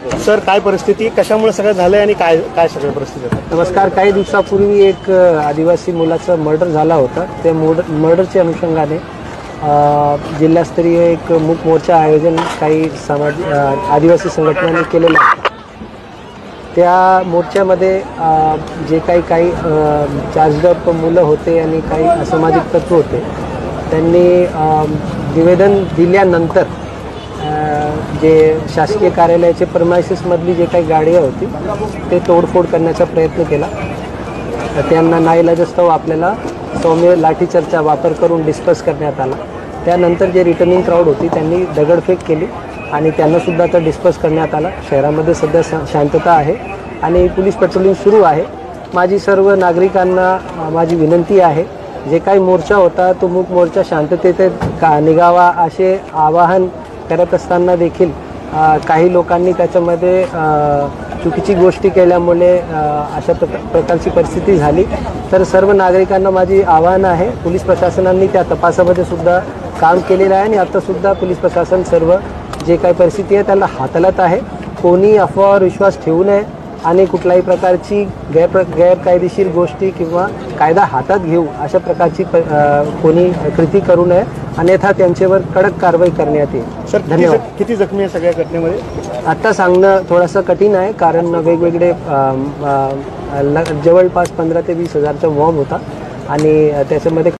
Sir, काय परिस्थिती, कशामुळे सगळं झालंय आणि काय काय सगळं परिस्थिती आहे? नमस्कार. काही दिवसापूर्वी एक आदिवासी मुलाचा मर्डर झाला होता. त्या मर्डरच्या अनुषंगाने जिल्हास्तरीय एक मूक मोर्चा आयोजन काही आदिवासी संघटनांनी केलेलं आहे. त्या मोर्चामध्ये जे काही चार्जअप मुलं होते आणि काही असामाजिक तत्व होते, त्यांनी निवेदन दिल्यानंतर जे शासकीय कार्यालयाचे प्रेमाइसेसमधली जे काही गाडी होती ते तोडफोड करण्याचा प्रयत्न केला. त्यांना नाईलाजास्तव आपल्याला सौम्य लाठीचार्जचा वापर करून डिस्पर्स करण्यात आला. त्यानंतर जे रिटर्निंग क्राऊड होती त्यांनी दगडफेक केली आणि त्यांनासुद्धा आता डिस्पर्स करण्यात आला. शहरामध्ये सध्या शांतता आहे आणि पोलीस पेट्रोलिंग सुरू आहे. माझी सर्व नागरिकांना माझी विनंती आहे, जे काही मोर्चा होता तो मूक मोर्चा शांततेत निघावा असे आवाहन करत असताना देखील काही लोकांनी त्याच्यामध्ये चुकीची गोष्टी केल्यामुळे अशा प्रकारची परिस्थिती झाली. तर सर्व नागरिकांना माझी आवाहन आहे, पोलीस प्रशासनाने त्या तपासामध्ये सुद्धा काम केलेलं आहे आणि आतासुद्धा पोलीस प्रशासन सर्व जे काही परिस्थिती आहे त्याला हाताळत आहे. कोणी अफवावर विश्वास ठेवू नये आणि कुठल्याही प्रकारची गैरकायदेशीर गोष्टी किंवा कायदा हातात घेऊ अशा प्रकारची कोणी कृती करू नये, अन्यथा त्यांच्यावर कडक कारवाई करण्यात येईल. सर, धन्यवाद. किती जखमी आहे सगळ्या घटनेमध्ये? आता सांगणं थोडंसं कठीण आहे, कारण वेगवेगळे जवळपास 15,000 ते 20,000चा मॉब होता आणि त्याच्यामध्ये